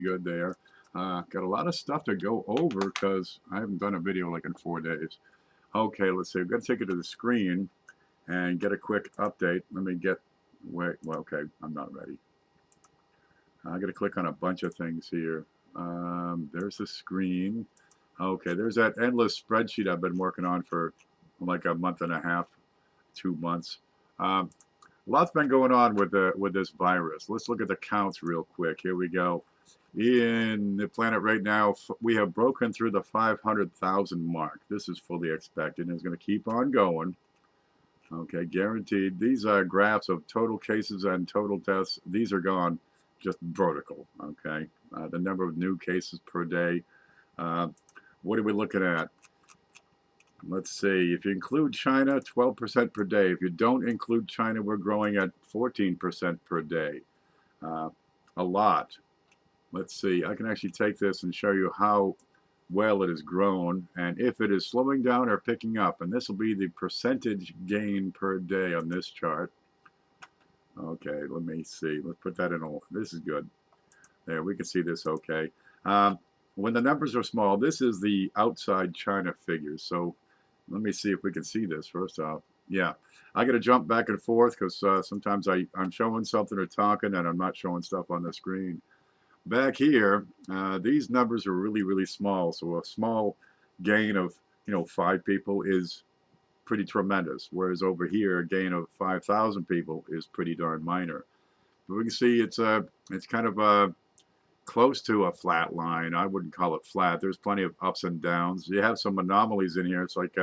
good there. Got a lot of stuff to go over because I haven't done a video like in 4 days. Okay, let's see. I've got to take it to the screen and get a quick update. Let me get, wait, well, okay, I'm not ready. I got to click on a bunch of things here. There's the screen. Okay, there's that endless spreadsheet I've been working on for like a month and a half, 2 months. Lots been going on with this virus. Let's look at the counts real quick. Here we go. In the planet right now, we have broken through the 500,000 mark. This is fully expected and it's going to keep on going. Okay, guaranteed. These are graphs of total cases and total deaths. These are gone just vertical. Okay, the number of new cases per day. What are we looking at? Let's see. If you include China, 12% per day. If you don't include China, we're growing at 14% per day. A lot. Let's see. I can actually take this and show you how well it has grown and if it is slowing down or picking up. And this will be the percentage gain per day on this chart. Okay, let me see. Let's put that in all. This is good. There, we can see this okay. When the numbers are small, this is the outside China figures. So let me see if we can see this first off. Yeah, I got to jump back and forth because sometimes I'm showing something or talking and I'm not showing stuff on the screen. Back here, these numbers are really, really small. So a small gain of, 5 people is pretty tremendous. Whereas over here, a gain of 5,000 people is pretty darn minor. But we can see it's kind of close to a flat line. I wouldn't call it flat. There's plenty of ups and downs. You have some anomalies in here. It's like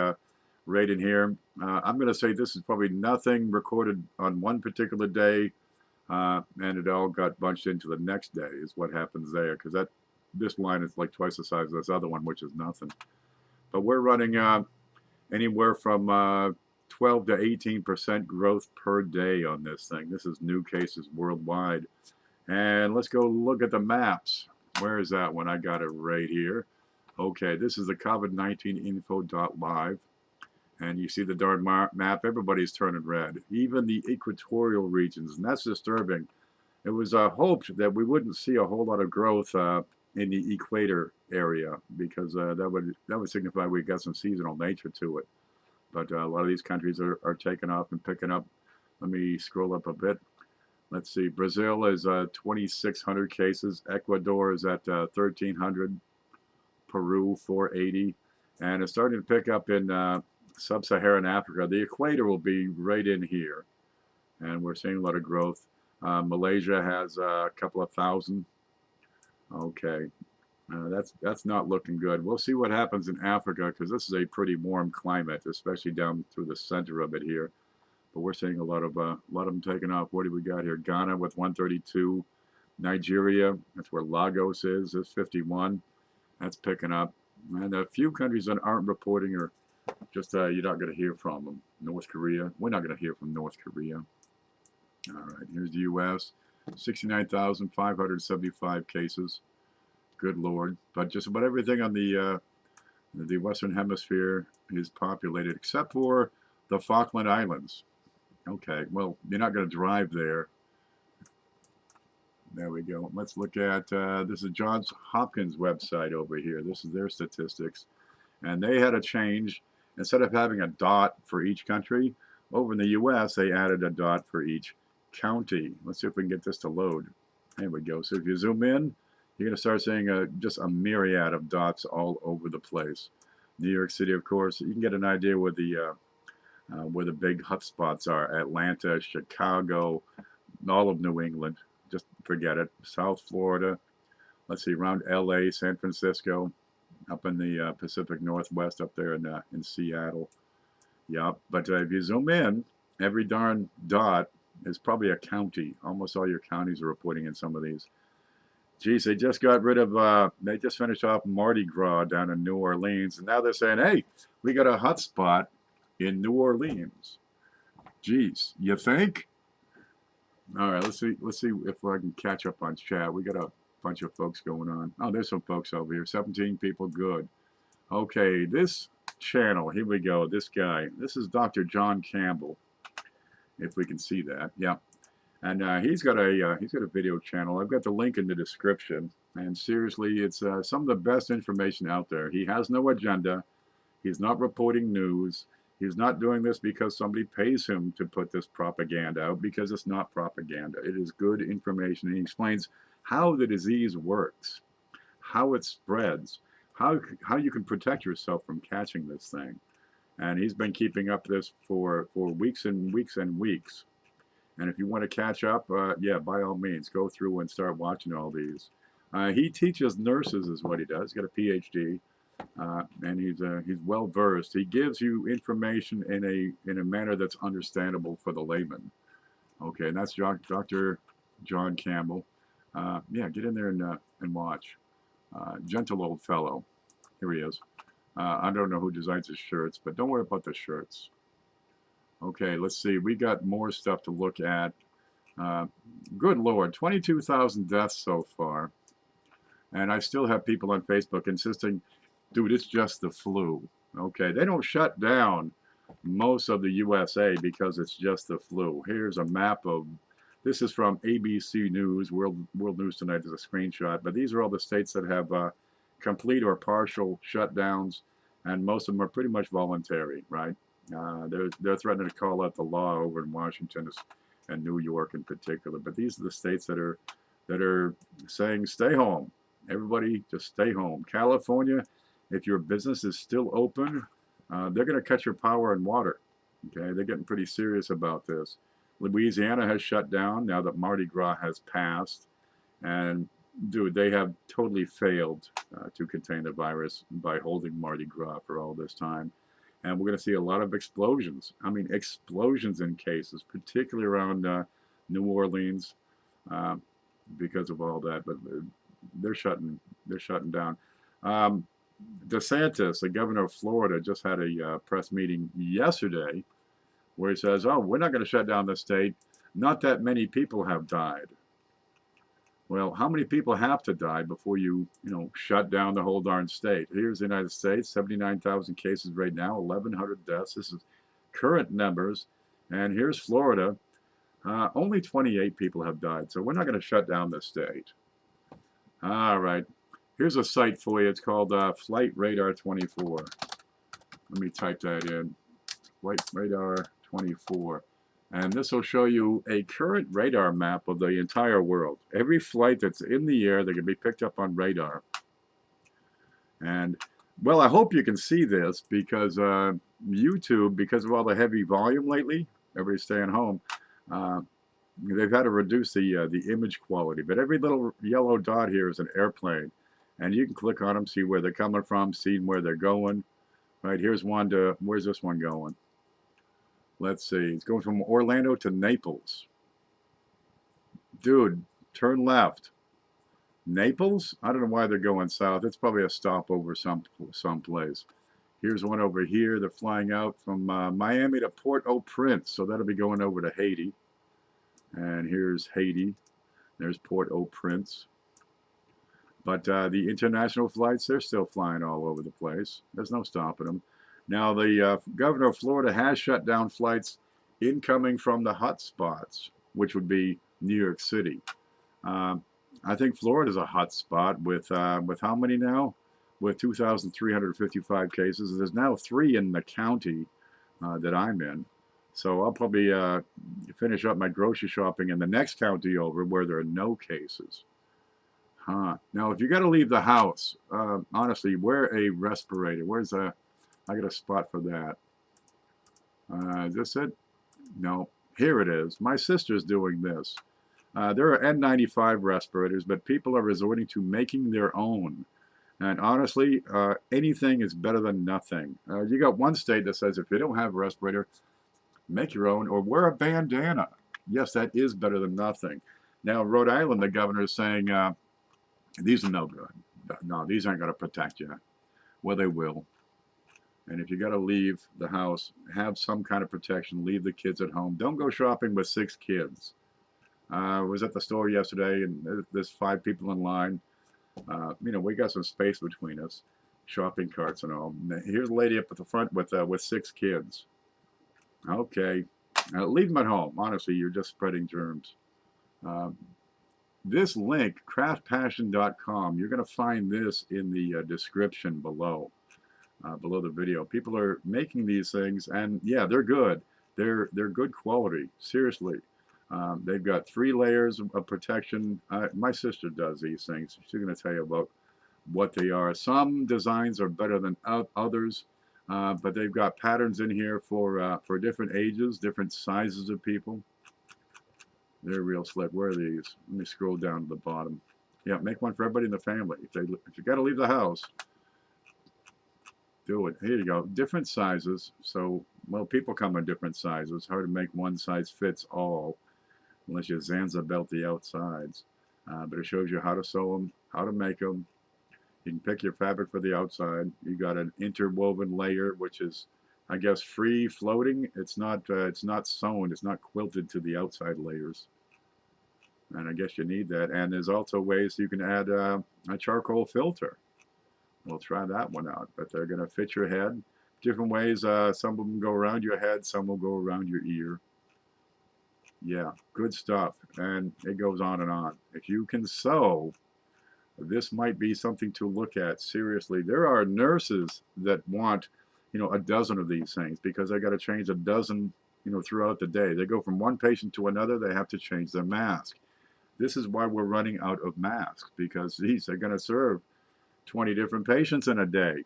right in here. I'm going to say this is probably nothing recorded on one particular day. And it all got bunched into the next day is what happens there because this line is like twice the size of this other one, which is nothing. But we're running anywhere from 12 to 18% growth per day on this thing. This is new cases worldwide. And let's go look at the maps. Where is that one? I got it right here. Okay, this is the COVID-19info.live. And you see the darn map, everybody's turning red, even the equatorial regions, and that's disturbing. It was hoped that we wouldn't see a whole lot of growth in the equator area because that would signify we got some seasonal nature to it. But a lot of these countries are taking off and picking up. Let me scroll up a bit. Let's see, Brazil is 2,600 cases, Ecuador is at 1,300, Peru 480, and it's starting to pick up in Sub-Saharan Africa. The equator will be right in here, and we're seeing a lot of growth. Malaysia has a couple of thousand. Okay, that's not looking good. We'll see what happens in Africa because this is a pretty warm climate, especially down through the center of it here. But we're seeing a lot of them taking off. What do we got here? Ghana with 132, Nigeria, that's where Lagos is 51. That's picking up, and a few countries that aren't reporting or just you're not going to hear from them. North Korea, we're not going to hear from North Korea. All right, here's the U.S. 69,575 cases. Good Lord. But just about everything on the Western Hemisphere is populated except for the Falkland Islands. Okay, well, you're not going to drive there. There we go. Let's look at, this is Johns Hopkins website over here. This is their statistics. And they had a change. Instead of having a dot for each country, over in the U.S., they added a dot for each county. Let's see if we can get this to load. There we go. So if you zoom in, you're going to start seeing just a myriad of dots all over the place. New York City, of course, you can get an idea where the big hotspots are. Atlanta, Chicago, all of New England. Just forget it. South Florida. Let's see, around L.A., San Francisco. Up in the Pacific Northwest, up there in Seattle. Yep, but if you zoom in, every darn dot is probably a county. Almost all your counties are reporting in some of these. Geez, they just got rid of, they just finished off Mardi Gras down in New Orleans, and now they're saying, hey, we got a hot spot in New Orleans. Geez, you think? All right, let's see if I can catch up on chat. We got a bunch of folks going on. Oh, there's some folks over here. 17 people. Good. Okay, this channel. Here we go. This guy. This is Dr. John Campbell. If we can see that. Yeah. And he's got a video channel. I've got the link in the description. And seriously, it's some of the best information out there. He has no agenda. He's not reporting news. He's not doing this because somebody pays him to put this propaganda out, because it's not propaganda. It is good information. He explains how the disease works, how it spreads, how you can protect yourself from catching this thing. And he's been keeping up this for weeks and weeks and weeks. And if you want to catch up, yeah, by all means, go through and start watching all these. He teaches nurses, is what he does. He's got a PhD, and he's well versed. He gives you information in a manner that's understandable for the layman. Okay, and that's Dr. John Campbell. Yeah, get in there and watch. Gentle old fellow. Here he is. I don't know who designs his shirts, but don't worry about the shirts. Okay, let's see. We got more stuff to look at. Good Lord, 22,000 deaths so far. And I still have people on Facebook insisting, dude, it's just the flu. Okay, they don't shut down most of the USA because it's just the flu. Here's a map of, this is from ABC News, World News Tonight is a screenshot, but these are all the states that have complete or partial shutdowns, and most of them are pretty much voluntary, right? They're threatening to call out the law over in Washington and New York in particular, but these are the states that are saying stay home. Everybody just stay home. California, if your business is still open, they're going to cut your power and water. Okay, they're getting pretty serious about this. Louisiana has shut down now that Mardi Gras has passed, and dude, they have totally failed to contain the virus by holding Mardi Gras for all this time. And we're going to see a lot of explosions. I mean, explosions in cases, particularly around New Orleans, because of all that. But they're shutting down. DeSantis, the governor of Florida, just had a press meeting yesterday where he says, "Oh, we're not going to shut down the state. Not that many people have died." Well, how many people have to die before you shut down the whole darn state? Here's the United States, 79,000 cases right now, 1,100 deaths. This is current numbers. And here's Florida. Only 28 people have died, so we're not going to shut down the state. All right. Here's a site for you. It's called Flight Radar 24. Let me type that in. Flight Radar 24. And this will show you a current radar map of the entire world. Every flight that's in the air, they can be picked up on radar. And, well, I hope you can see this because YouTube, because of all the heavy volume lately, everybody's staying home, they've had to reduce the image quality. But every little yellow dot here is an airplane. And you can click on them, see where they're coming from, see where they're going. Right, here's one to, where's this one going? Let's see, it's going from Orlando to Naples. Dude, turn left. Naples? I don't know why they're going south. It's probably a stopover someplace. Here's one over here. They're flying out from Miami to Port-au-Prince. So that'll be going over to Haiti. And here's Haiti. There's Port-au-Prince. But the international flights, they're still flying all over the place. There's no stopping them. Now, the governor of Florida has shut down flights incoming from the hot spots, which would be New York City. I think Florida's a hot spot with how many now? With 2,355 cases. There's now 3 in the county that I'm in. So I'll probably finish up my grocery shopping in the next county over where there are no cases. Now, if you got to leave the house, honestly, wear a respirator. Where's a... I got a spot for that. Is this it? No. Here it is. My sister's doing this. There are N95 respirators, but people are resorting to making their own. And honestly, anything is better than nothing. You got one state that says if you don't have a respirator, make your own or wear a bandana. Yes, that is better than nothing. Now, Rhode Island, the governor is saying, these are no good. No, these aren't going to protect you. Well, they will. And if you got to leave the house, have some kind of protection. Leave the kids at home. Don't go shopping with 6 kids. I was at the store yesterday, and there's 5 people in line. We got some space between us, shopping carts and all. Here's a lady up at the front with 6 kids. Okay, leave them at home. Honestly, you're just spreading germs. this link, craftpassion.com, you're going to find this in the description below, below the video. People are making these things, and yeah, they're good. They're good quality. Seriously, they've got 3 layers of protection. My sister does these things. She's going to tell you about what they are. Some designs are better than others, but they've got patterns in here for different ages, different sizes of people. They're real slick. Where are these? Let me scroll down to the bottom. Yeah, make one for everybody in the family. If you got to leave the house, do it. Here you go. Different sizes. So, well, people come in different sizes. Hard to make one size fits all unless you Zanza belt the outsides. But it shows you how to sew them, how to make them. You can pick your fabric for the outside. You got an interwoven layer, which is, I guess, free floating. It's not sewn. It's not quilted to the outside layers. And I guess you need that. And there's also ways you can add a charcoal filter. We'll try that one out. But they're going to fit your head. Different ways. Some of them go around your head. Some will go around your ear. Yeah, good stuff. And it goes on and on. If you can sew, this might be something to look at seriously. There are nurses that want, a dozen of these things because they got to change a dozen, throughout the day. They go from one patient to another. They have to change their mask. This is why we're running out of masks, because these are going to serve 20 different patients in a day.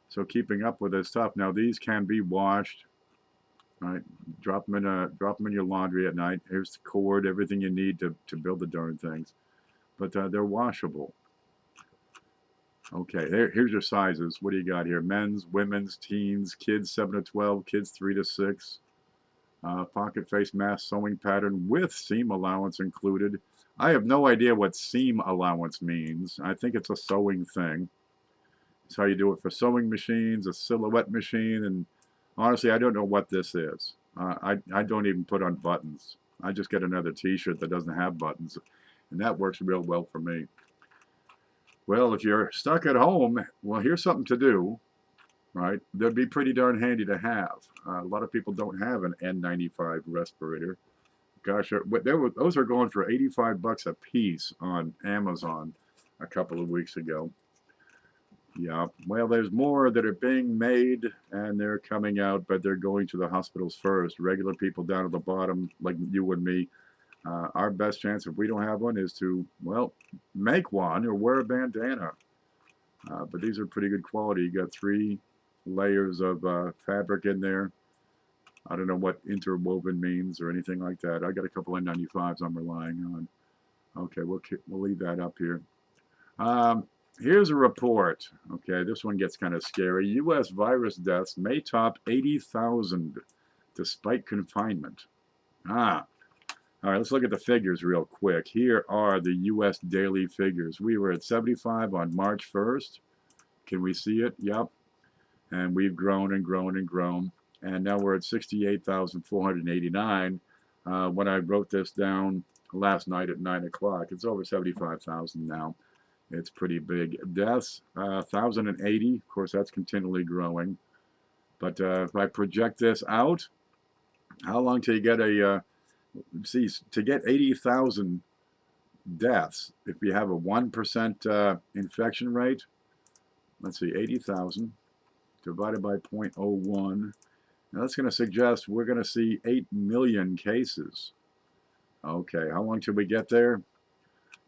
So keeping up with this stuff. Now these can be washed. Right, drop them in your laundry at night. Here's the cord, everything you need to build the darn things. But they're washable. Okay, here's your sizes. What do you got here? Men's, women's, teens, kids 7 to 12, kids 3 to 6. Pocket face mask sewing pattern with seam allowance included. I have no idea what seam allowance means. I think it's a sewing thing. It's how you do it for sewing machines, a silhouette machine, and honestly, I don't know what this is. I don't even put on buttons. I just get another t-shirt that doesn't have buttons, and that works real well for me. Well, if you're stuck at home, well, here's something to do, right? That'd be pretty darn handy to have. A lot of people don't have an N95 respirator. Gosh, those are going for 85 bucks a piece on Amazon a couple of weeks ago. Yeah, well, there's more that are being made and they're coming out, but they're going to the hospitals first. Regular people down at the bottom, like you and me, our best chance if we don't have one is to, well, make one or wear a bandana. But these are pretty good quality. You got 3 layers of fabric in there. I don't know what interwoven means or anything like that. I got a couple N95s I'm relying on. Okay, we'll leave that up here. Here's a report. Okay, this one gets kind of scary. U.S. virus deaths may top 80,000 despite confinement. All right, let's look at the figures real quick. Here are the U.S. daily figures. We were at 75 on March 1st. Can we see it? Yep. And we've grown and grown and grown. And now we're at 68,489. When I wrote this down last night at 9 o'clock, it's over 75,000 now. It's pretty big. Deaths, 1,080. Of course, that's continually growing. But if I project this out, how long till you get to get 80,000 deaths, if you have a 1% infection rate, let's see, 80,000 divided by 0.01. Now that's going to suggest we're going to see 8 million cases. Okay, how long till we get there?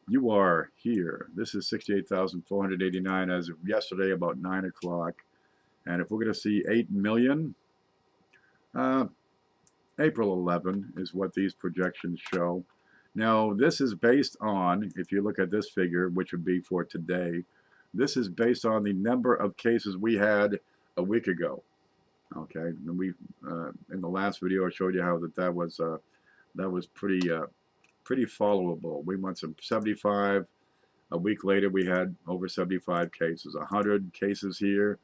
You are here. This is 68,489 as of yesterday, about 9 o'clock. And if we're going to see 8 million, April 11 is what these projections show. Now, this is based on, if you look at this figure, which would be for today, this is based on the number of cases we had a week ago. Okay, and we in the last video I showed you how that was pretty followable. We went from 75. A week later, we had over 75 cases. 100 cases here.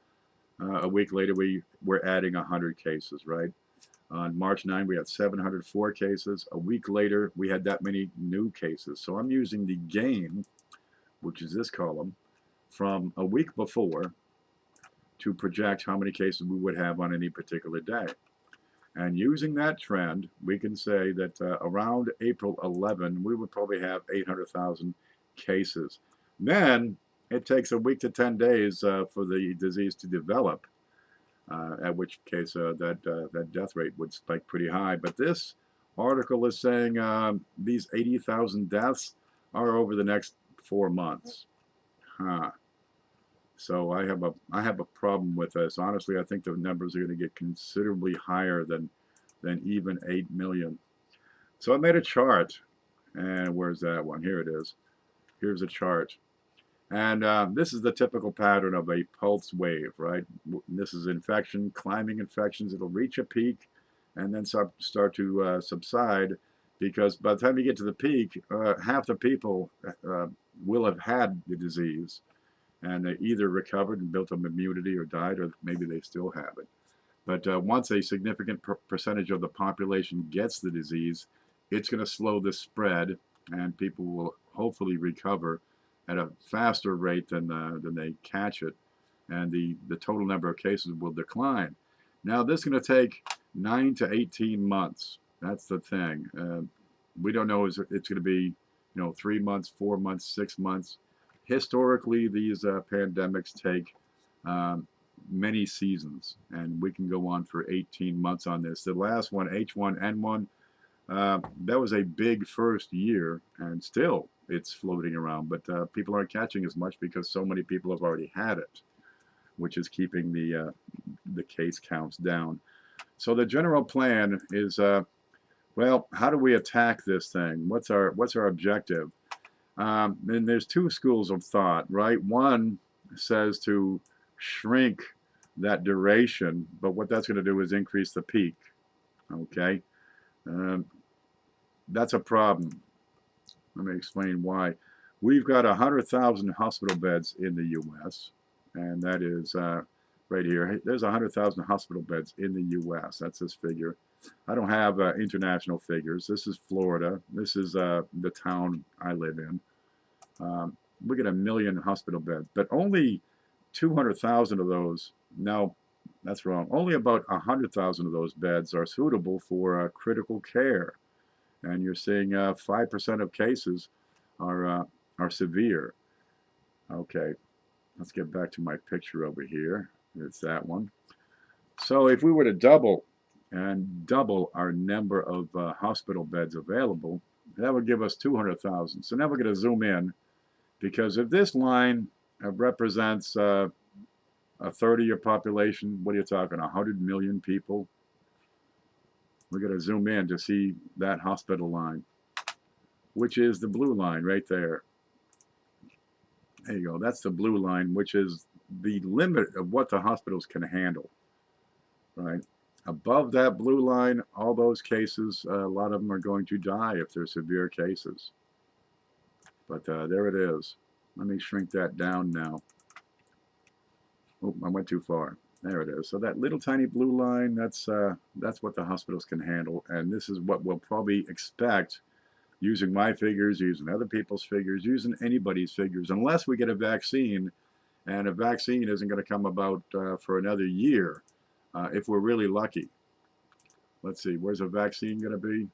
A week later, we were adding 100 cases, right? On March 9, we had 704 cases. A week later, we had that many new cases. So I'm using the gain, which is this column, from a week before to project how many cases we would have on any particular day. And using that trend, we can say that around April 11, we would probably have 800,000 cases. Then it takes a week to 10 days for the disease to develop, at which case that death rate would spike pretty high. But this article is saying these 80,000 deaths are over the next 4 months. Huh. So I have a problem with this. Honestly, I think the numbers are going to get considerably higher than even 8 million. So I made a chart, and where's that one? Here it is. Here's a chart. And this is the typical pattern of a pulse wave, right? This is infection, climbing infections. It'll reach a peak and then start to subside, because by the time you get to the peak, half the people will have had the disease, and they either recovered and built up immunity or died, or maybe they still have it. But once a significant percentage of the population gets the disease, it's going to slow the spread, and people will hopefully recover at a faster rate than they catch it, and the total number of cases will decline. Now, this is going to take 9 to 18 months. That's the thing. We don't know if it's going to be 3 months, 4 months, 6 months. Historically, these pandemics take many seasons, and we can go on for 18 months on this. The last one, H1N1, that was a big first year, and still it's floating around, but people aren't catching as much because so many people have already had it, which is keeping the case counts down. So the general plan is, well, how do we attack this thing? What's our objective? And there's two schools of thought, right? One says to shrink that duration, but what that's going to do is increase the peak. Okay, that's a problem. Let me explain why. We've got 100,000 hospital beds in the U.S., and that is right here. There's 100,000 hospital beds in the U.S. That's this figure. I don't have international figures. This is Florida. This is the town I live in. We get 1 million hospital beds, but only 200,000 of those, no, that's wrong. Only about 100,000 of those beds are suitable for critical care. And you're seeing 5% of cases are severe. Okay, let's get back to my picture over here. It's that one. So if we were to double our number of hospital beds available, that would give us 200,000. So now we're going to zoom in, because if this line represents a third of your population, what are you talking, 100 million people? We're going to zoom in to see that hospital line, which is the blue line right there. There you go. That's the blue line, which is the limit of what the hospitals can handle, right? Above that blue line, all those cases, a lot of them are going to die if they're severe cases. But there it is. Let me shrink that down now. Oh, I went too far. There it is. So that little tiny blue line, that's what the hospitals can handle, and this is what we'll probably expect using my figures, using other people's figures, using anybody's figures, unless we get a vaccine, and a vaccine isn't going to come about for another year, if we're really lucky. Let's see, where's a vaccine going to be?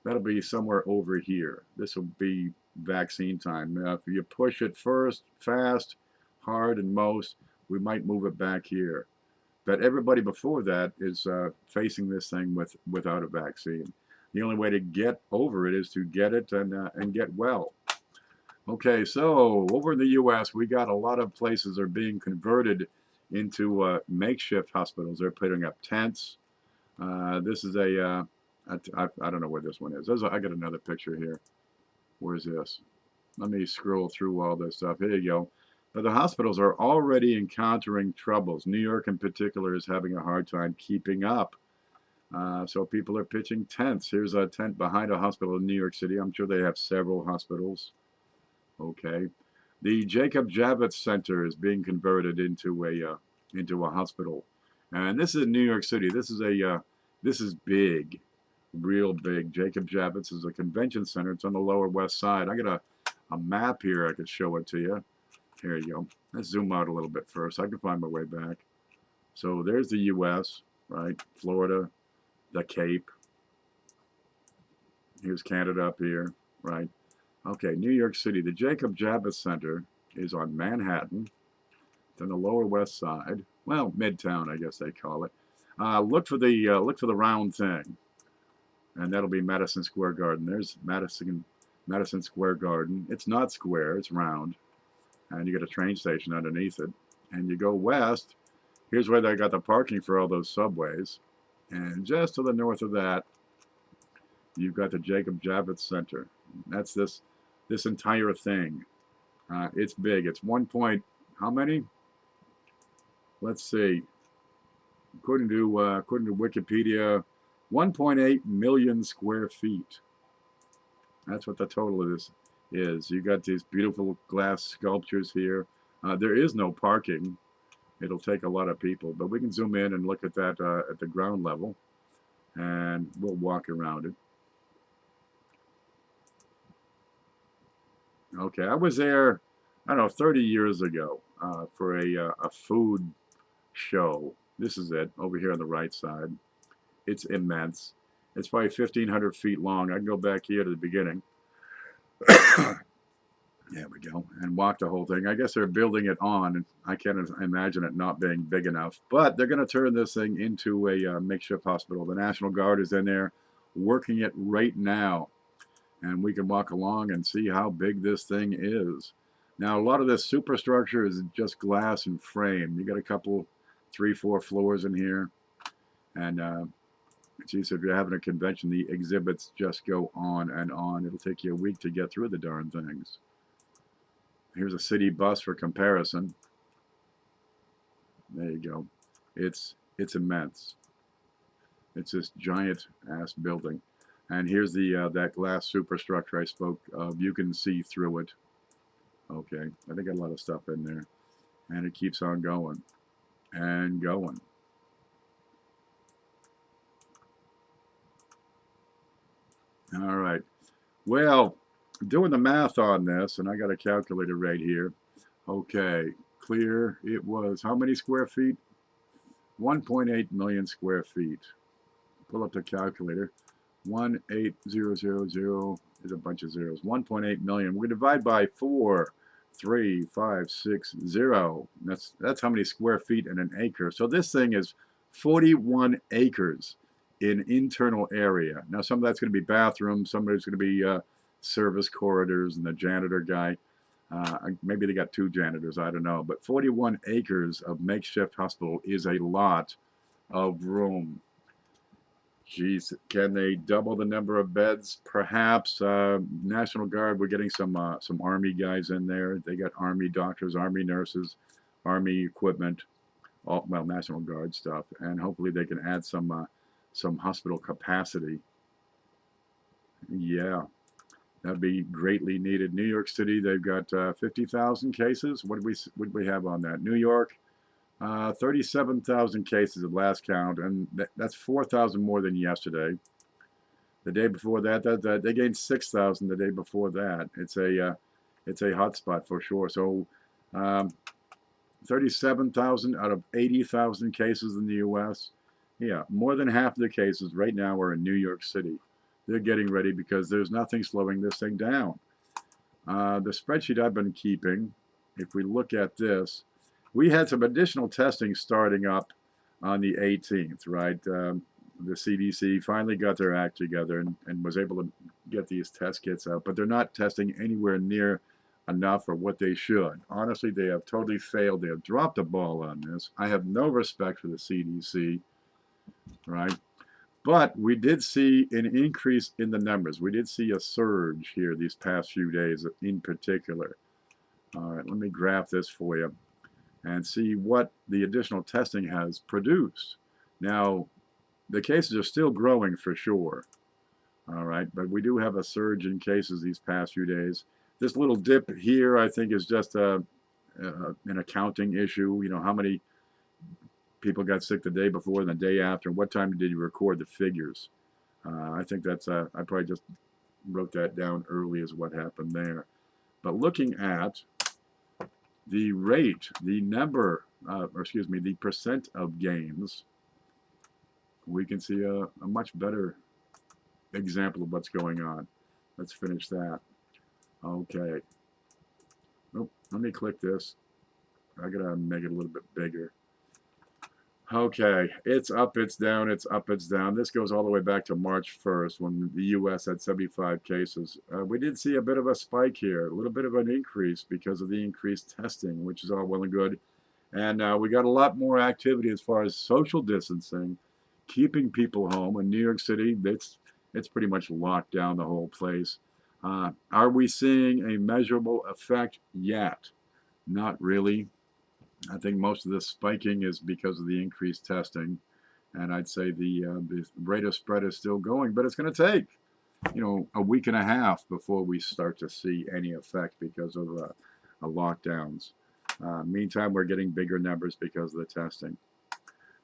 That'll be somewhere over here. This will be vaccine time. If you push it first, fast, hard, and most, we might move it back here. But everybody before that is facing this thing without a vaccine. The only way to get over it is to get it and get well. Okay, so over in the U.S., we got a lot of places are being converted into makeshift hospitals. They're putting up tents. This is I don't know where this one is. I got another picture here. Where's this? Let me scroll through all this stuff. Here you go. But the hospitals are already encountering troubles. New York in particular is having a hard time keeping up. So people are pitching tents. Here's a tent behind a hospital in New York City. I'm sure they have several hospitals. Okay. The Jacob Javits Center is being converted into a hospital. And this is in New York City. This is big, real big. Jacob Javits is a convention center. It's on the Lower West Side. I got a map here. I could show it to you. Here you go. Let's zoom out a little bit first. I can find my way back. So there's the U.S., right? Florida, the Cape. Here's Canada up here, right? Okay, New York City. The Jacob Javits Center is on Manhattan. It's on the Lower West Side. Well, Midtown, I guess they call it. Look for the round thing, and that'll be Madison Square Garden. There's Madison Square Garden. It's not square, it's round, and you get a train station underneath it. And you go west. Here's where they got the parking for all those subways, and just to the north of that, you've got the Jacob Javits Center. That's this entire thing. It's big. It's 1 point. How many? Let's see. According to Wikipedia, 1.8 million square feet. That's what the total of this is. You got these beautiful glass sculptures here. There is no parking. It'll take a lot of people, but we can zoom in and look at that at the ground level, and we'll walk around it. Okay, I was there, I don't know, 30 years ago for a food show. This is it, over here on the right side. It's immense. It's probably 1,500 feet long. I can go back here to the beginning. There we go. And walk the whole thing. I guess they're building it on, and I can't imagine it not being big enough. But they're going to turn this thing into a makeshift hospital. The National Guard is in there working it right now. And we can walk along and see how big this thing is. Now, a lot of this superstructure is just glass and frame. You got a couple, 3, 4 floors in here. And geez, if you're having a convention, the exhibits just go on and on. It'll take you a week to get through the darn things. Here's a city bus for comparison. There you go. It's immense. It's this giant ass building. And here's the that glass superstructure I spoke of. You can see through it. Okay, I think got a lot of stuff in there. And it keeps on going and going. All right. Well, doing the math on this, and I got a calculator right here. Okay, clear. It was how many square feet? 1.8 million square feet. Pull up the calculator. 18000 is a bunch of zeros. 1.8 million. We're going to divide by 4, 3, 5, 6, 0. That's how many square feet in an acre. So this thing is 41 acres in internal area. Now some of that's going to be bathrooms, some of it's going to be service corridors and the janitor guy. Maybe they got 2 janitors, I don't know. But 41 acres of makeshift hospital is a lot of room. Geez, can they double the number of beds? Perhaps. National Guard, we're getting some Army guys in there. They got Army doctors, Army nurses, Army equipment, well, National Guard stuff, and hopefully they can add some hospital capacity. Yeah, that'd be greatly needed. New York City, they've got 50,000 cases. What did we have on that? New York. 37,000 cases at last count, and that's 4,000 more than yesterday. The day before that, they gained 6,000 the day before that. It's a hot spot for sure. So 37,000 out of 80,000 cases in the U.S. Yeah, more than half of the cases right now are in New York City. They're getting ready because there's nothing slowing this thing down. The spreadsheet I've been keeping, if we look at this, we had some additional testing starting up on the 18th, right? The CDC finally got their act together and was able to get these test kits out, but they're not testing anywhere near enough for what they should. Honestly, they have totally failed. They have dropped the ball on this. I have no respect for the CDC, right? But we did see an increase in the numbers. We did see a surge here these past few days in particular. All right, let me graph this for you and see what the additional testing has produced. Now, the cases are still growing for sure, all right, but we do have a surge in cases these past few days. This little dip here, I think, is just an accounting issue. You know, how many people got sick the day before and the day after, and what time did you record the figures? I think that's, I probably just wrote that down early as what happened there. But looking at the rate, the number, or excuse me, the percent of gains, we can see a much better example of what's going on. Let's finish that. Okay. Oh, let me click this. I gotta make it a little bit bigger. Okay, it's up, it's down, it's up, it's down. This goes all the way back to March 1st when the U.S. had 75 cases. We did see a bit of a spike here, a little bit of an increase because of the increased testing, which is all well and good. And we got a lot more activity as far as social distancing, keeping people home. In New York City, it's pretty much locked down the whole place. Are we seeing a measurable effect yet? Not really. I think most of this spiking is because of the increased testing, and I'd say the rate of spread is still going, but it's going to take, a week and a half before we start to see any effect because of lockdowns. Meantime, we're getting bigger numbers because of the testing.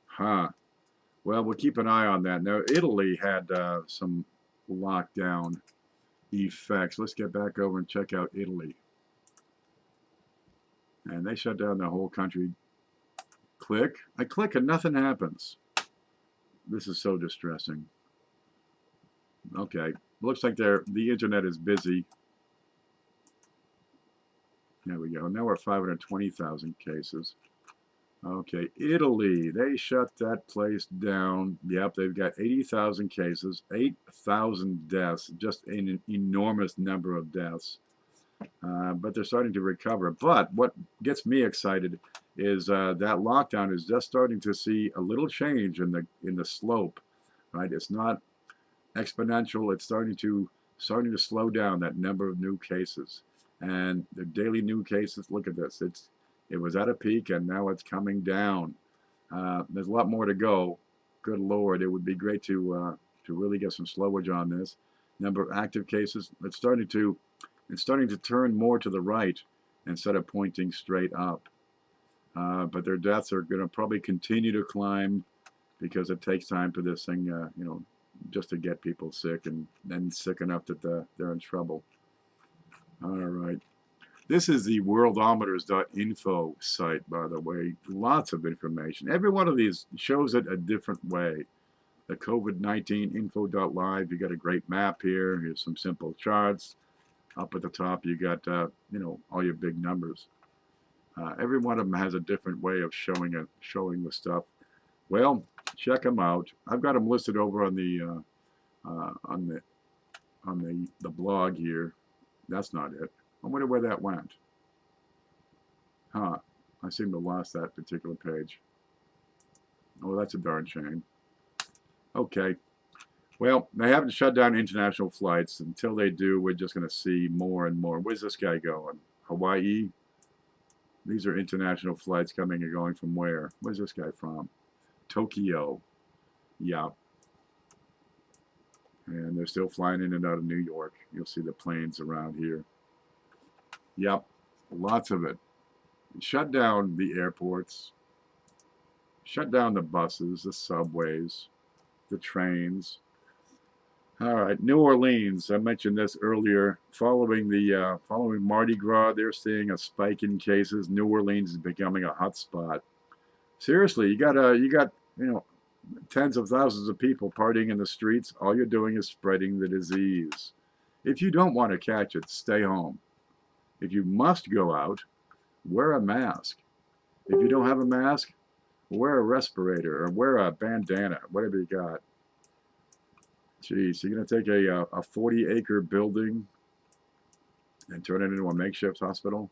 Huh. Well, we'll keep an eye on that. Now, Italy had some lockdown effects. Let's get back over and check out Italy. And they shut down the whole country. Click. I click and nothing happens. This is so distressing. Okay. Looks like the internet is busy. There we go. Now we're at 520,000 cases. Okay, Italy, they shut that place down. Yep, they've got 80,000 cases, 8,000 deaths, just an enormous number of deaths. But they're starting to recover. But what gets me excited is that lockdown is just starting to see a little change in the slope, right? It's not exponential. It's starting to slow down that number of new cases, and the daily new cases. Look at this. It was at a peak and now it's coming down. There's a lot more to go. Good Lord, it would be great to really get some slowage on this. Number of active cases, it's starting to turn more to the right instead of pointing straight up. But their deaths are going to probably continue to climb because it takes time for this thing, just to get people sick and then sick enough that they're in trouble. All right. This is the worldometers.info site, by the way. Lots of information. Every one of these shows it a different way. The COVID-19 info.live, you got a great map here. Here's some simple charts. Up at the top, you got, all your big numbers. Every one of them has a different way of showing the stuff. Well, check them out. I've got them listed over on the blog here. That's not it. I wonder where that went. Huh. I seem to have lost that particular page. Oh, that's a darn shame. Okay. Well, they haven't shut down international flights. Until they do, we're just going to see more and more. Where's this guy going? Hawaii? These are international flights coming and going from where? Where's this guy from? Tokyo. Yeah. And they're still flying in and out of New York. You'll see the planes around here. Yep, lots of it. Shut down the airports. Shut down the buses, the subways, the trains. All right, New Orleans. I mentioned this earlier. Following Mardi Gras, they're seeing a spike in cases. New Orleans is becoming a hot spot. Seriously, you got tens of thousands of people partying in the streets. All you're doing is spreading the disease. If you don't want to catch it, stay home. If you must go out, wear a mask. If you don't have a mask, wear a respirator or wear a bandana, whatever you got. Geez, you're going to take a 40-acre building and turn it into a makeshift hospital?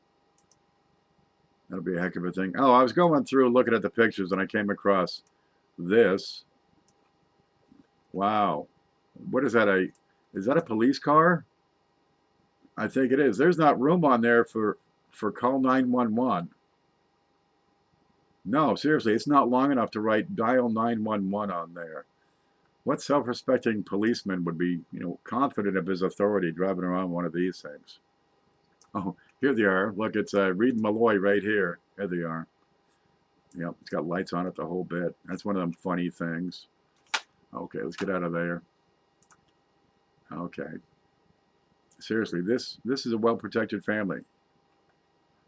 That'll be a heck of a thing. Oh, I was going through looking at the pictures and I came across this. Wow. What is that? Is that a police car? I think it is. There's not room on there for call 911. No, seriously, it's not long enough to write dial 911 on there. What self-respecting policeman would be, confident of his authority driving around one of these things? Oh, here they are. Look, it's Reed and Malloy right here. Here they are. Yep, it's got lights on it the whole bit. That's one of them funny things. Okay, let's get out of there. Okay. Seriously, this is a well-protected family.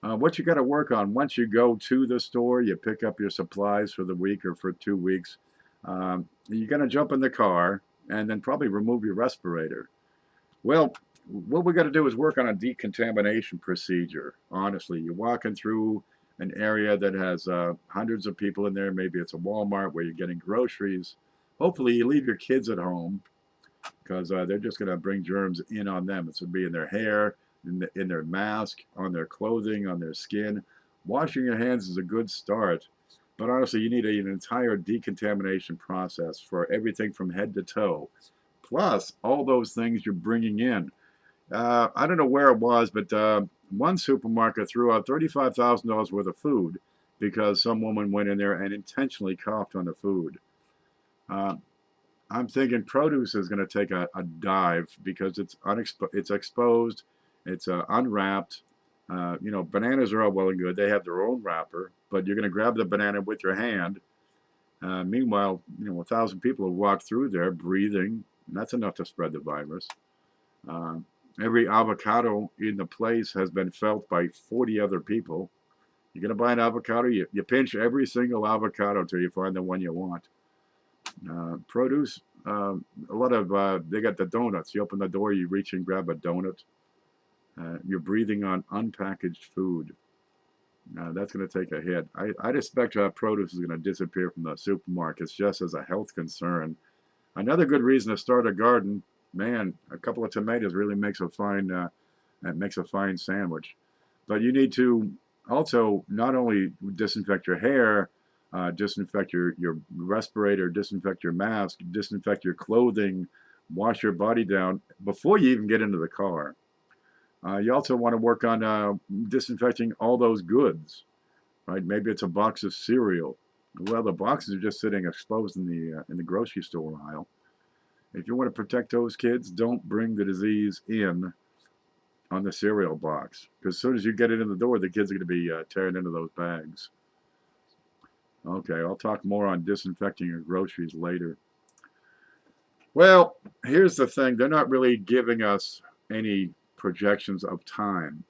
What you got to work on, once you go to the store, you pick up your supplies for the week or for 2 weeks. You're going to jump in the car and then probably remove your respirator. Well, what we got to do is work on a decontamination procedure. Honestly, you're walking through an area that has hundreds of people in there. Maybe it's a Walmart where you're getting groceries. Hopefully, you leave your kids at home because they're just going to bring germs in on them. It's going to be in their hair, in their mask, on their clothing, on their skin. Washing your hands is a good start. But honestly, you need an entire decontamination process for everything from head to toe. Plus, all those things you're bringing in. I don't know where it was, but one supermarket threw out $35,000 worth of food because some woman went in there and intentionally coughed on the food. Uh, I'm thinking produce is going to take a dive because it's exposed, it's unwrapped. Bananas are all well and good. They have their own wrapper, but you're going to grab the banana with your hand. Meanwhile, 1,000 people have walked through there breathing, and that's enough to spread the virus. Uh, every avocado in the place has been felt by 40 other people. You're going to buy an avocado, you pinch every single avocado until you find the one you want. Produce, a lot of, they got the donuts. You open the door, you reach and grab a donut. You're breathing on unpackaged food. That's going to take a hit. I'd expect produce is going to disappear from the supermarkets just as a health concern. Another good reason to start a garden, man, a couple of tomatoes really makes a fine sandwich. But you need to also not only disinfect your hair, disinfect your respirator, disinfect your mask, disinfect your clothing, wash your body down before you even get into the car. You also want to work on disinfecting all those goods, right? Maybe it's a box of cereal. Well, the boxes are just sitting exposed in the grocery store aisle. If you want to protect those kids, don't bring the disease in on the cereal box, because as soon as you get it in the door, the kids are going to be tearing into those bags. Okay, I'll talk more on disinfecting your groceries later. Well, here's the thing. They're not really giving us any projections of time.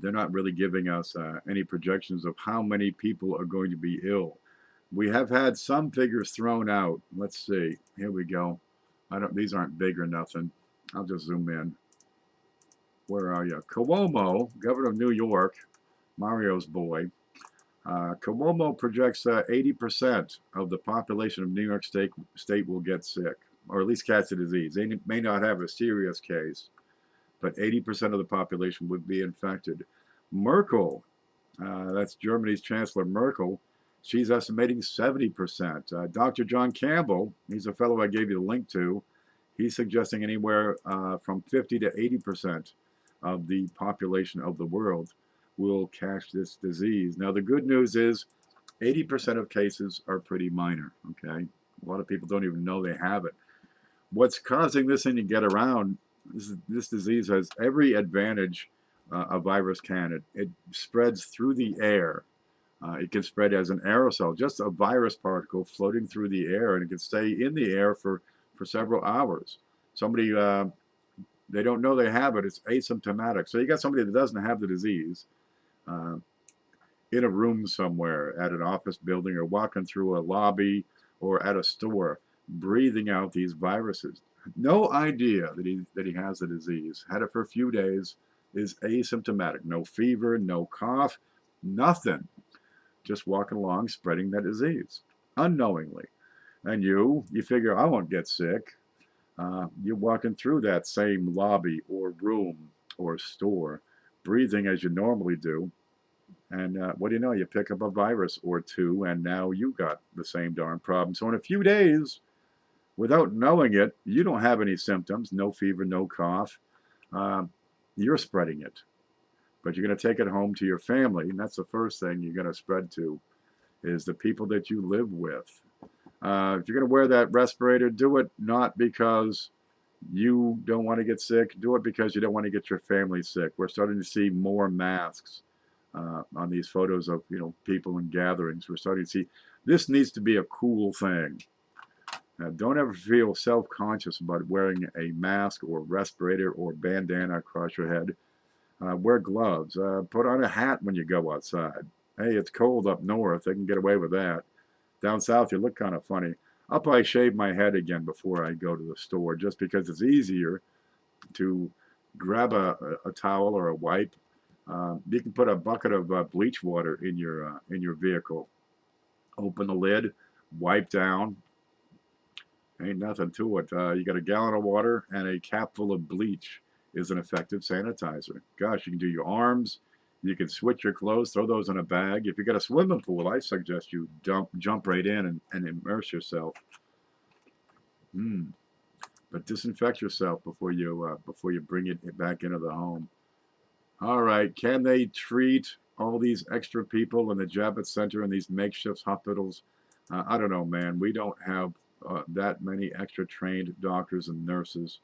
They're not really giving us any projections of how many people are going to be ill. We have had some figures thrown out. Let's see. Here we go. These aren't big or nothing. I'll just zoom in. Where are you? Cuomo, governor of New York, Mario's boy. Cuomo projects 80% of the population of New York State will get sick, or at least catch the disease. They may not have a serious case, but 80% of the population would be infected. Merkel, that's Germany's Chancellor Merkel, she's estimating 70%. Dr. John Campbell, he's a fellow I gave you the link to, he's suggesting anywhere from 50 to 80% of the population of the world will catch this disease. Now, the good news is 80% of cases are pretty minor, okay? A lot of people don't even know they have it. What's causing this thing to get around, this disease has every advantage a virus can. It spreads through the air. It can spread as an aerosol, just a virus particle floating through the air, and it can stay in the air for several hours. Somebody, they don't know they have it. It's asymptomatic. So you got somebody that doesn't have the disease in a room somewhere, at an office building, or walking through a lobby or at a store, breathing out these viruses. No idea that he has the disease. Had it for a few days, is asymptomatic. No fever, no cough, nothing. Just walking along, spreading that disease unknowingly. And you figure, I won't get sick. You're walking through that same lobby or room or store, breathing as you normally do. And what do you know? You pick up a virus or two, and now you got the same darn problem. So in a few days, without knowing it, you don't have any symptoms, no fever, no cough. You're spreading it. But you're going to take it home to your family, and that's the first thing you're going to spread to, is the people that you live with. If you're going to wear that respirator, do it not because you don't want to get sick. Do it because you don't want to get your family sick. We're starting to see more masks on these photos of people in gatherings. We're starting to see this needs to be a cool thing. Don't ever feel self-conscious about wearing a mask or respirator or bandana across your head. Wear gloves. Put on a hat when you go outside. Hey, it's cold up north. They can get away with that. Down south, you look kind of funny. I'll probably shave my head again before I go to the store, just because it's easier to grab a towel or a wipe. You can put a bucket of bleach water in your vehicle. Open the lid, wipe down. Ain't nothing to it. You got a gallon of water and a cap full of bleach is an effective sanitizer. Gosh, you can do your arms. You can switch your clothes, throw those in a bag. If you got a swimming pool, I suggest you jump right in and immerse yourself. But disinfect yourself before you bring it back into the home. All right, can they treat all these extra people in the Javits Center and these makeshift hospitals? I don't know, man. We don't have that many extra trained doctors and nurses.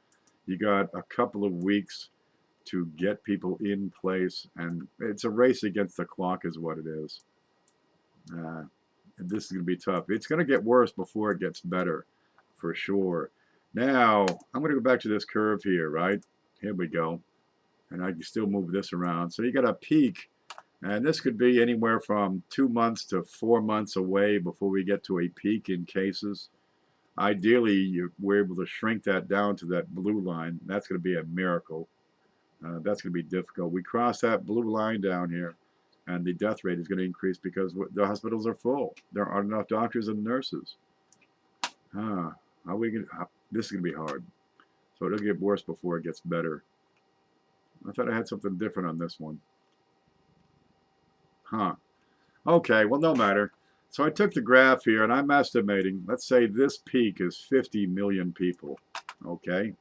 You got a couple of weeks to get people in place, and it's a race against the clock is what it is. And this is going to be tough. It's going to get worse before it gets better, for sure. Now, I'm going to go back to this curve here, right? Here we go. And I can still move this around. So you got a peak, and this could be anywhere from 2 months to 4 months away before we get to a peak in cases. Ideally, we're able to shrink that down to that blue line. That's going to be a miracle. That's going to be difficult. We cross that blue line down here, and the death rate is going to increase because the hospitals are full. There aren't enough doctors and nurses. How we gonna, this is going to be hard. So it'll get worse before it gets better. I thought I had something different on this one. Okay, well, no matter. So I took the graph here, and I'm estimating, let's say this peak is 50 million people. Okay,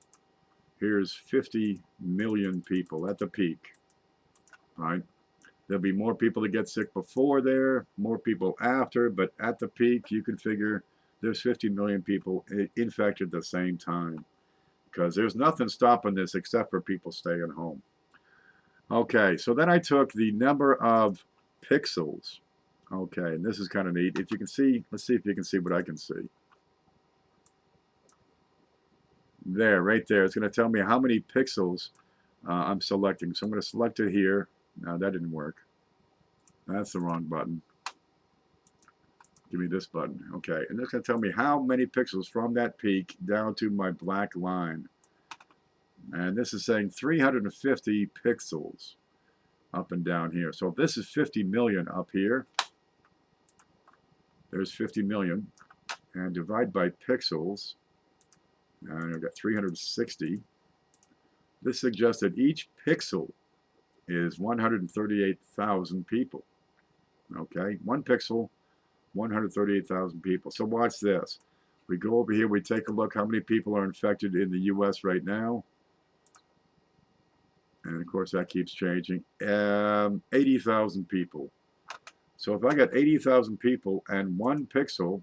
here's 50 million people at the peak, right? There'll be more people that get sick before there, more people after, but at the peak, you can figure there's 50 million people infected at the same time, because there's nothing stopping this except for people staying home. Okay, so then I took the number of pixels. Okay, and this is kind of neat. If you can see, let's see if you can see what I can see. There, right there. It's going to tell me how many pixels I'm selecting. So I'm going to select it here. No, that didn't work. That's the wrong button. Give me this button. Okay, and it's going to tell me how many pixels from that peak down to my black line. And this is saying 350 pixels up and down here. So if this is 50 million up here, there's 50 million. And divide by pixels, and I've got 360. This suggests that each pixel is 138,000 people. Okay, one pixel, 138,000 people. So watch this. We go over here, we take a look how many people are infected in the US right now. And of course that keeps changing. 80,000 people. So if I got 80,000 people and one pixel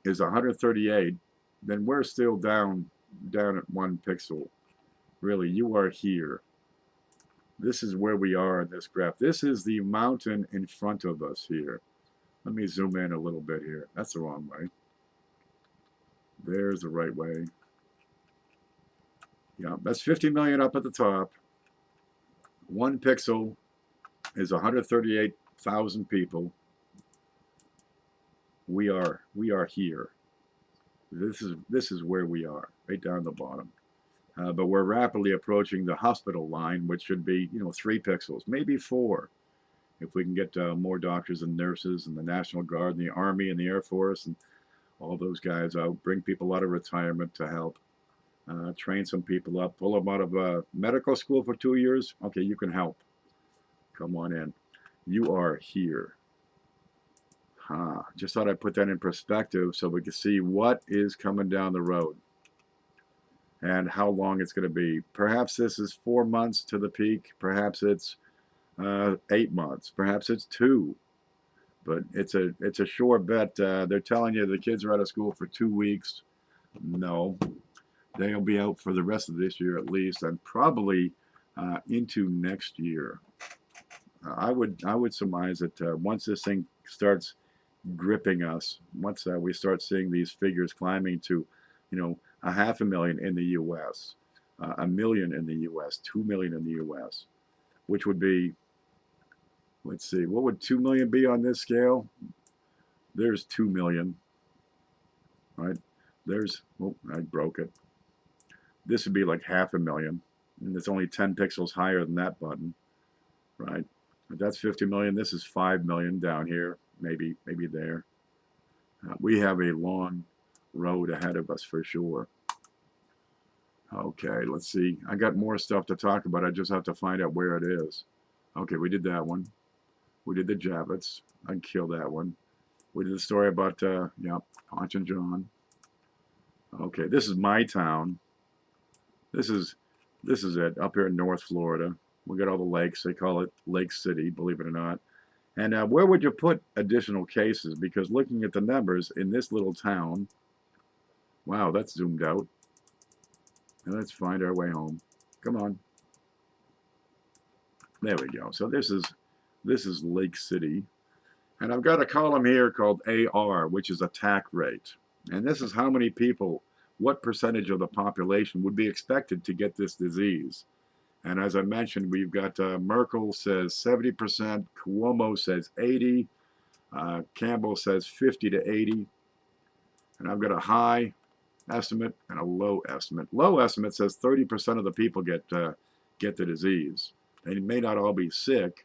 is 138, then we're still down at 1 pixel. Really, you are here. This is where we are in this graph. This is the mountain in front of us here. Let me zoom in a little bit here. That's the wrong way. There's the right way. Yeah, that's 50 million up at the top. 1 pixel is 138,000 people. We are here. This is where we are, right down the bottom. But we're rapidly approaching the hospital line, which should be 3 pixels, maybe 4, if we can get more doctors and nurses and the National Guard and the Army and the Air Force and all those guys out, bring people out of retirement to help. Train some people up, pull them out of medical school for 2 years. Okay, you can help. Come on in. You are here. Just thought I'd put that in perspective so we can see what is coming down the road and how long it's going to be. Perhaps this is 4 months to the peak. Perhaps it's 8 months. Perhaps it's 2. But it's a sure bet. They're telling you the kids are out of school for 2 weeks. No. They'll be out for the rest of this year at least, and probably into next year. I would surmise that once this thing starts gripping us, once we start seeing these figures climbing to, 500,000 in the U.S., 1 million in the U.S., 2 million in the U.S., which would be, let's see, what would 2 million be on this scale? There's 2 million, right? There's, oh, I broke it. This would be like 500,000, and it's only 10 pixels higher than that button, right? If that's 50 million. This is 5 million down here, maybe there. We have a long road ahead of us for sure. Okay, let's see. I got more stuff to talk about. I just have to find out where it is. Okay, we did that one. We did the Javits. I can kill that one. We did the story about, yeah, Ponch and John. Okay, this is my town. This is it, up here in North Florida. We got all the lakes. They call it Lake City, believe it or not. And where would you put additional cases? Because looking at the numbers in this little town, wow, that's zoomed out. And let's find our way home. Come on. There we go. So this is Lake City. And I've got a column here called AR, which is attack rate. And this is how many people, what percentage of the population would be expected to get this disease. And as I mentioned, we've got Merkel says 70%, Cuomo says 80%, Campbell says 50 to 80%. And I've got a high estimate and a low estimate. Low estimate says 30% of the people get the disease. They may not all be sick,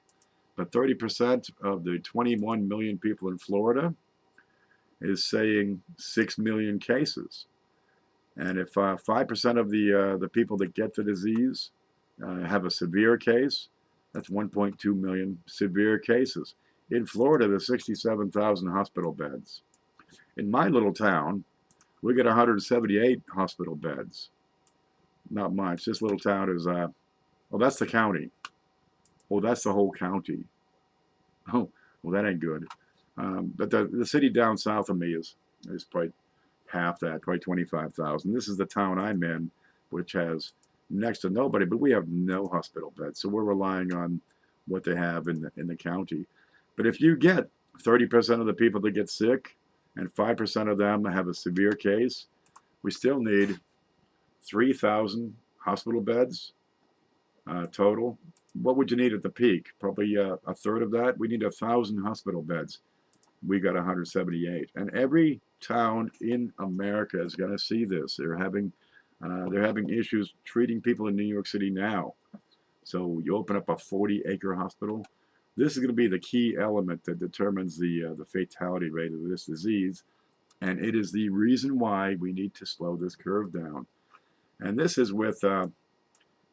but 30% of the 21 million people in Florida is saying 6 million cases. And if 5% of the people that get the disease have a severe case, that's 1.2 million severe cases. In Florida, there's 67,000 hospital beds. In my little town, we get 178 hospital beds. Not much. This little town is, well, that's the county. Oh, that's the whole county. Oh, well, that ain't good. But the city down south of me is probably half that, probably 25,000. This is the town I'm in, which has next to nobody, but we have no hospital beds. So we're relying on what they have in the county. But if you get 30% of the people that get sick and 5% of them have a severe case, we still need 3,000 hospital beds total. What would you need at the peak? Probably a third of that. We need 1,000 hospital beds. We got 178. And every town in America is going to see this. They're having issues treating people in New York City now. So you open up a 40-acre hospital. This is going to be the key element that determines the fatality rate of this disease. And it is the reason why we need to slow this curve down. And this is with a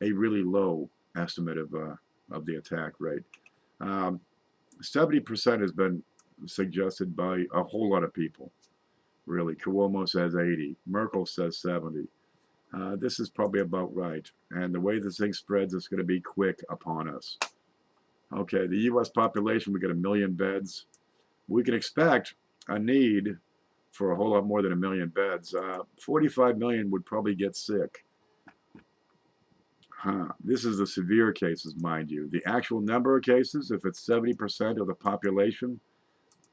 really low estimate of the attack rate. 70% has been suggested by a whole lot of people. Really, Cuomo says 80, Merkel says 70. This is probably about right. And the way this thing spreads, it's going to be quick upon us. Okay, the U.S. population, we got 1 million beds. We can expect a need for a whole lot more than 1 million beds. 45 million would probably get sick. This is the severe cases, mind you. The actual number of cases, if it's 70% of the population,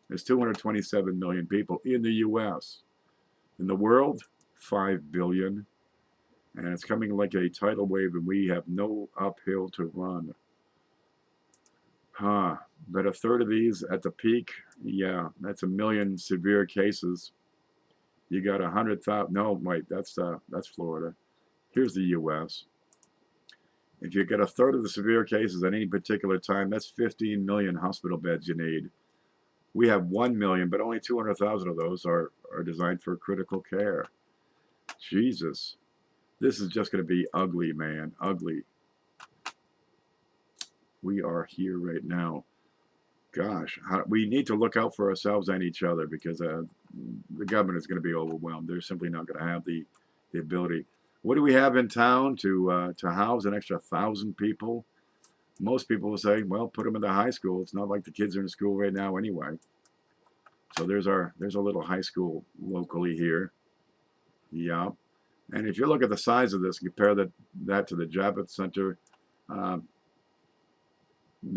is 227 million people in the U.S. In the world, 5 billion. And it's coming like a tidal wave, and we have no uphill to run. But a third of these at the peak, yeah, that's 1 million severe cases. You got 100,000. No, wait, that's Florida. Here's the U.S. If you get a third of the severe cases at any particular time, that's 15 million hospital beds you need. We have 1 million, but only 200,000 of those are designed for critical care. Jesus. This is just going to be ugly, man. Ugly. We are here right now. Gosh, we need to look out for ourselves and each other, because the government is going to be overwhelmed. They're simply not going to have the ability. What do we have in town to house an extra 1,000 people? Most people will say, well, put them in the high school. It's not like the kids are in school right now anyway. So there's a little high school locally here. Yeah. And if you look at the size of this, compare that to the Javits Center, the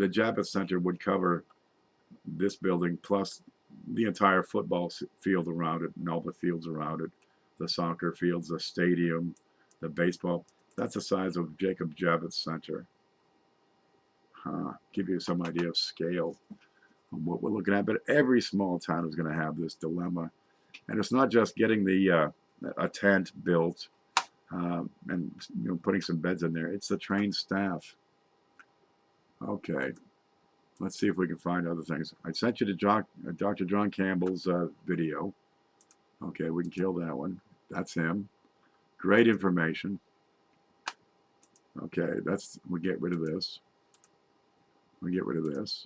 Javits Center would cover this building plus the entire football field around it and all the fields around it, the soccer fields, the stadium, the baseball. That's the size of Jacob Javits Center. Give you some idea of scale. what we're looking at. But every small town is going to have this dilemma. And it's not just getting a tent built and putting some beds in there. It's the trained staff. Okay, let's see if we can find other things. I sent you to Dr. John Campbell's video. Okay, we can kill that one. That's him. Great information. Okay, we get rid of this. We get rid of this.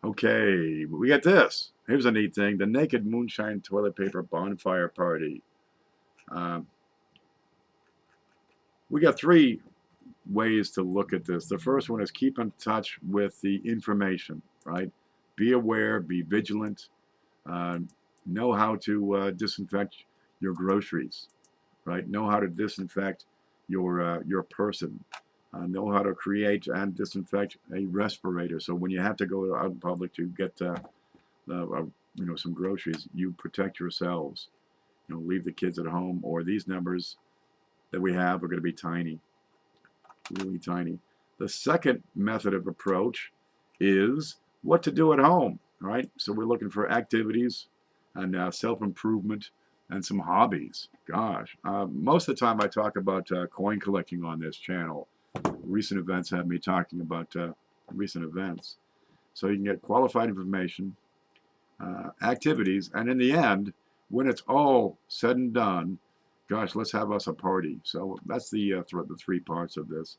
Okay, we got this. Here's a neat thing. The Naked Moonshine Toilet Paper Bonfire Party. We got 3 ways to look at this. The first one is keep in touch with the information, right? Be aware, be vigilant, know how to disinfect your groceries, right? Know how to disinfect your person. Know how to create and disinfect a respirator. So when you have to go out in public to get some groceries, you protect yourselves. Leave the kids at home, or these numbers that we have are going to be tiny, really tiny. The second method of approach is what to do at home, right? So we're looking for activities and self-improvement and some hobbies. Gosh, most of the time I talk about coin collecting on this channel. Recent events have me talking about recent events. So you can get qualified information, activities, and in the end, when it's all said and done, gosh, let's have us a party. So that's the 3 parts of this.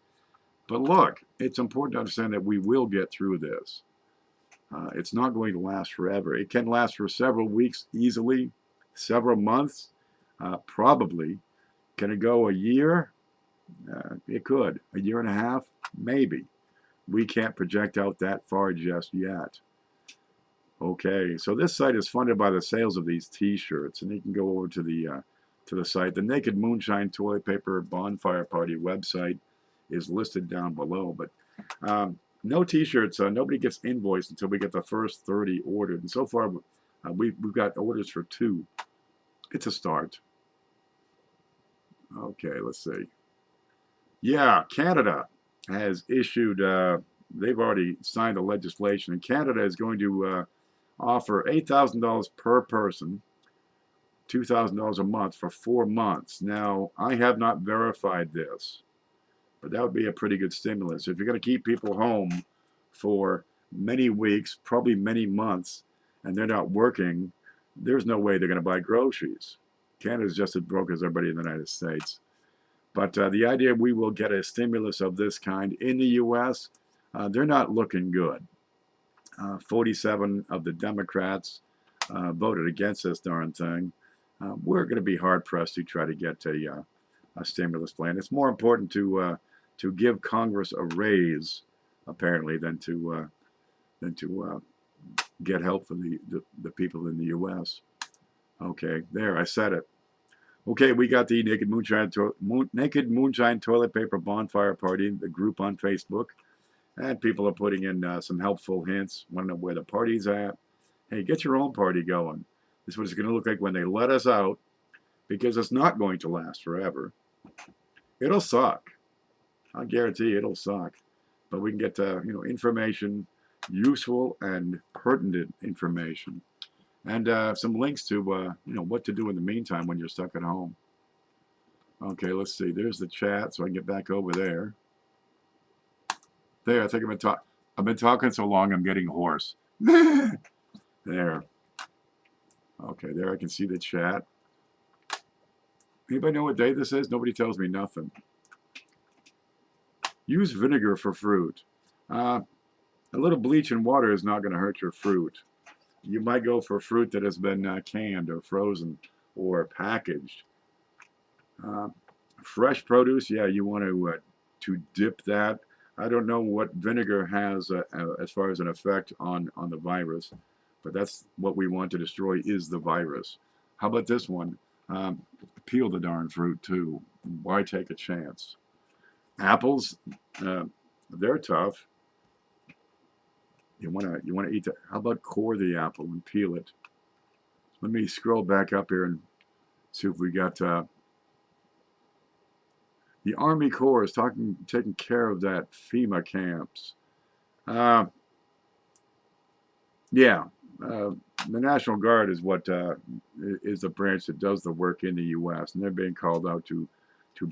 But look, it's important to understand that we will get through this. It's not going to last forever. It can last for several weeks easily, several months, probably. Can it go a year? It could. A year and a half? Maybe. We can't project out that far just yet. Okay, so this site is funded by the sales of these T-shirts, and you can go over to the site. The Naked Moonshine Toilet Paper Bonfire Party website is listed down below. But no T-shirts. Nobody gets invoiced until we get the first 30 ordered. And so far, we've got orders for 2. It's a start. Okay, let's see. Yeah, Canada has issued. They've already signed the legislation, and Canada is going to offer $8,000 per person, $2,000 a month for 4 months. Now, I have not verified this, but that would be a pretty good stimulus. If you're going to keep people home for many weeks, probably many months, and they're not working, there's no way they're going to buy groceries. Canada's just as broke as everybody in the United States. But the idea we will get a stimulus of this kind in the U.S., they're not looking good. 47 of the Democrats voted against this darn thing. We're going to be hard-pressed to try to get a stimulus plan. It's more important to give Congress a raise, apparently, than to get help for the people in the U.S. Okay, there, I said it. Okay, we got the Naked Moonshine Toilet Paper Bonfire Party, the group on Facebook. And people are putting in some helpful hints. Want to know where the party's at? Hey, get your own party going. This is what it's going to look like when they let us out, because it's not going to last forever. It'll suck. I guarantee it'll suck. But we can get information, useful and pertinent information, and some links to what to do in the meantime when you're stuck at home. Okay, let's see. There's the chat, so I can get back over there. There, I think I've been talking so long I'm getting hoarse. There. Okay, there I can see the chat. Anybody know what day this is? Nobody tells me nothing. Use vinegar for fruit. A little bleach and water is not going to hurt your fruit. You might go for fruit that has been canned or frozen or packaged. Fresh produce, yeah, you want to dip that. I don't know what vinegar has as far as an effect on the virus, but that's what we want to destroy is the virus. How about this one? Peel the darn fruit too. Why take a chance? Apples, they're tough. You want to eat that. How about core the apple and peel it? Let me scroll back up here and see if we got the Army Corps is taking care of that FEMA camps. Yeah, uh, the National Guard is what is the branch that does the work in the U.S. and they're being called out to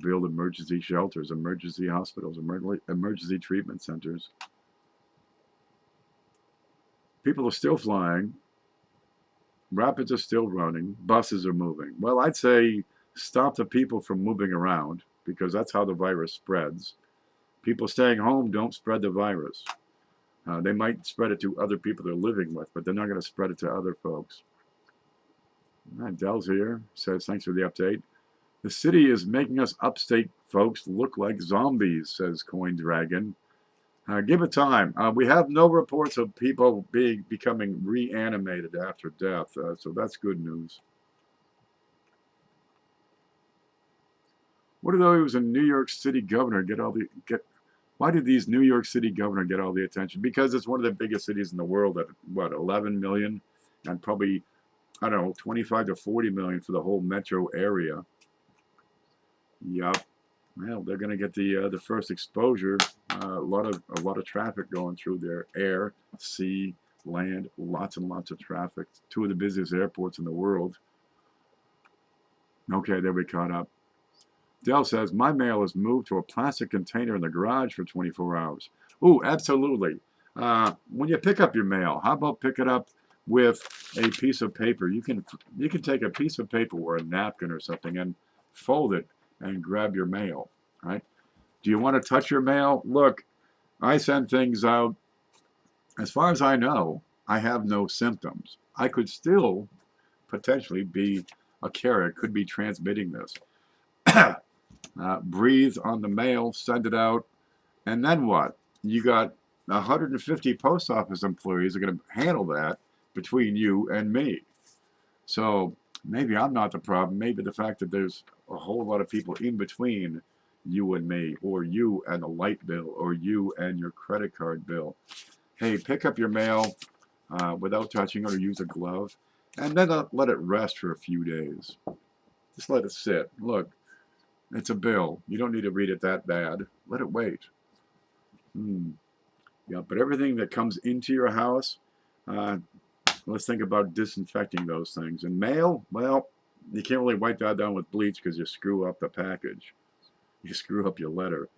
build emergency shelters, emergency hospitals, emergency treatment centers. People are still flying. Rapids are still running. Buses are moving. Well, I'd say stop the people from moving around because that's how the virus spreads. People staying home don't spread the virus. They might spread it to other people they're living with, but they're not going to spread it to other folks. Dell's here. Says, thanks for the update. The city is making us upstate folks look like zombies, says Coin Dragon. Give it time. We have no reports of people becoming reanimated after death, so that's good news. What do those in New York City governor get? Why did these New York City governor get all the attention? Because it's one of the biggest cities in the world at what 11 million, and probably I don't know 25 to 40 million for the whole metro area. Yup. Well, they're going to get the first exposure. A lot of traffic going through there. Air, sea, land, lots and lots of traffic. Two of the busiest airports in the world. Okay, there we caught up. Dell says, my mail is moved to a plastic container in the garage for 24 hours. Ooh, absolutely. When you pick up your mail, how about pick it up with a piece of paper? You can take a piece of paper or a napkin or something and fold it and grab your mail, right? Do you want to touch your mail? Look, I send things out. As far as I know, I have no symptoms. I could still potentially be a carrier, could be transmitting this. Breathe on the mail, send it out, and then what? You got 150 post office employees are going to handle that between you and me. So maybe I'm not the problem. Maybe the fact that there's a whole lot of people in between you and me, or you and a light bill, or you and your credit card bill. Hey, pick up your mail without touching it, or use a glove, and then let it rest for a few days. Just let it sit. Look, it's a bill. You don't need to read it that bad. Let it wait. Yeah, but everything that comes into your house, let's think about disinfecting those things. And mail, well, you can't really wipe that down with bleach because you screw up the package. You screw up your letter.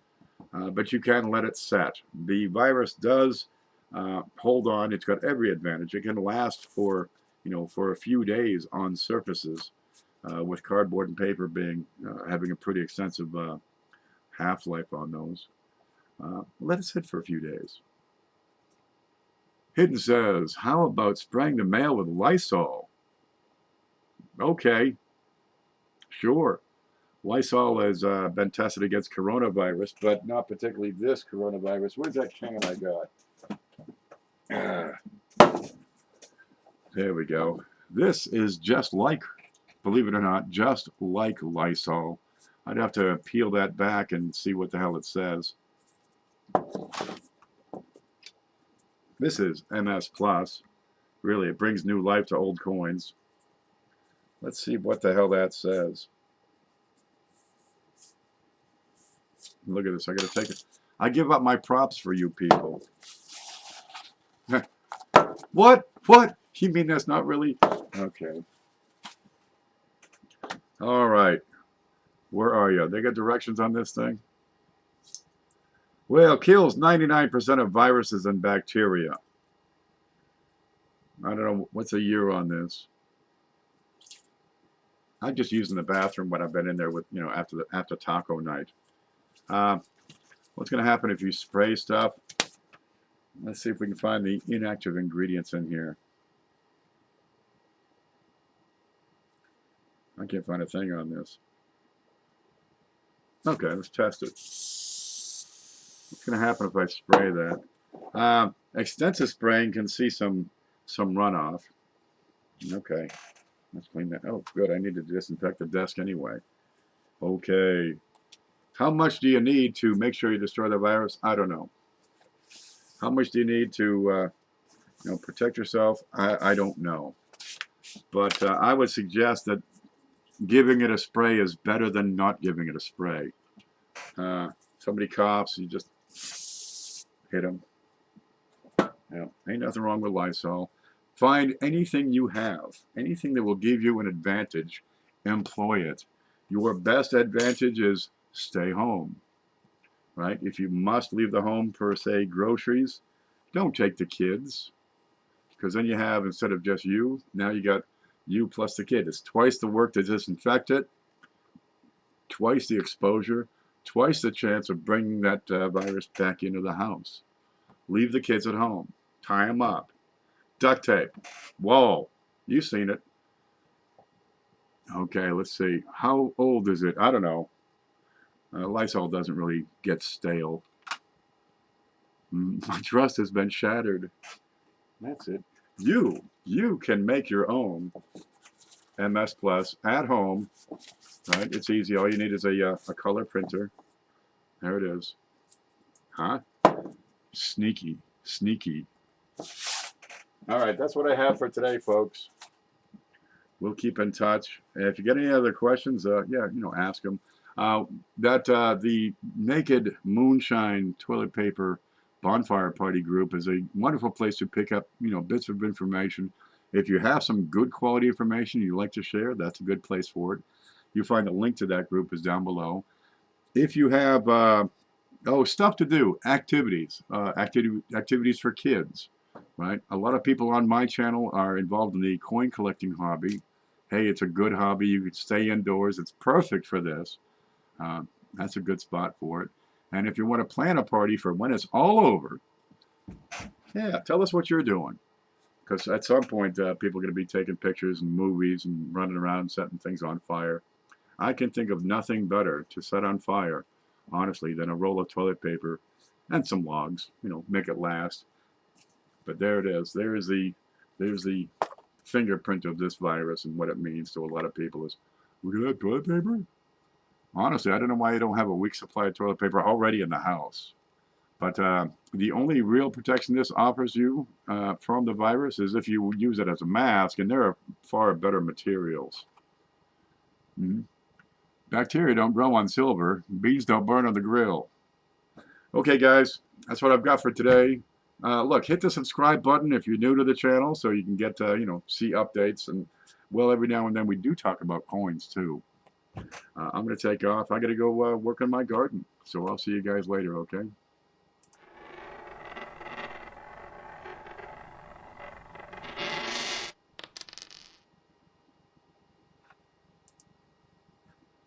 But you can let it set. The virus does hold on. It's got every advantage. It can last for a few days on surfaces, with cardboard and paper having a pretty extensive half-life on those. Let it sit for a few days. Hidden says, how about spraying the mail with Lysol? Okay, sure. Lysol has been tested against coronavirus, but not particularly this coronavirus. Where's that can I got? There we go. This is just like, believe it or not, just like Lysol. I'd have to peel that back and see what the hell it says. This is MS Plus. Really, it brings new life to old coins. Let's see what the hell that says. Look at this. I got to take it. I give up my props for you people. What? What? You mean that's not really? Okay. All right. Where are you? They got directions on this thing? Well, kills 99% of viruses and bacteria. I don't know. What's a year on this? I'm just using the bathroom when I've been in there with, after taco night. What's going to happen if you spray stuff? Let's see if we can find the inactive ingredients in here. I can't find a thing on this. Okay, let's test it. What's going to happen if I spray that? Extensive spraying can see some runoff. Okay, let's clean that. Oh, good. I need to disinfect the desk anyway. Okay. How much do you need to make sure you destroy the virus? I don't know. How much do you need to protect yourself? I don't know. But I would suggest that giving it a spray is better than not giving it a spray. Somebody coughs, you just hit them. Ain't nothing wrong with Lysol. Find anything you have, anything that will give you an advantage, employ it. Your best advantage is stay home, right? If you must leave the home for, say, groceries, don't take the kids, because then you have, instead of just you, now you got you plus the kid. It's twice the work to disinfect it, twice the exposure, twice the chance of bringing that virus back into the house. Leave the kids at home. Tie them up. Duct tape. Whoa, you've seen it. Okay, let's see. How old is it? I don't know. Lysol doesn't really get stale. My trust has been shattered. That's it. You can make your own MS Plus at home. Right? It's easy. All you need is a color printer. There it is. Huh? Sneaky. Sneaky. All right, that's what I have for today, folks. We'll keep in touch. And if you get any other questions, yeah, ask them. The Naked Moonshine Toilet Paper Bonfire Party group is a wonderful place to pick up, bits of information. If you have some good quality information you'd like to share, that's a good place for it. You find a link to that group is down below. If you have stuff to do, activities for kids, right? A lot of people on my channel are involved in the coin collecting hobby. Hey, it's a good hobby. You could stay indoors. It's perfect for this. That's a good spot for it. And if you want to plan a party for when it's all over, yeah, tell us what you're doing. Because at some point, people are going to be taking pictures and movies and running around setting things on fire. I can think of nothing better to set on fire, honestly, than a roll of toilet paper and some logs. Make it last. But there it is. There's the fingerprint of this virus, and what it means to a lot of people is, look at that toilet paper. Honestly, I don't know why you don't have a week's supply of toilet paper already in the house. But the only real protection this offers you from the virus is if you use it as a mask, and there are far better materials. Bacteria don't grow on silver. Bees don't burn on the grill. Okay, guys, that's what I've got for today. Look, hit the subscribe button if you're new to the channel so you can get, see updates. And, well, every now and then we do talk about coins, too. I'm going to take off. I got to go work on my garden. So I'll see you guys later, okay?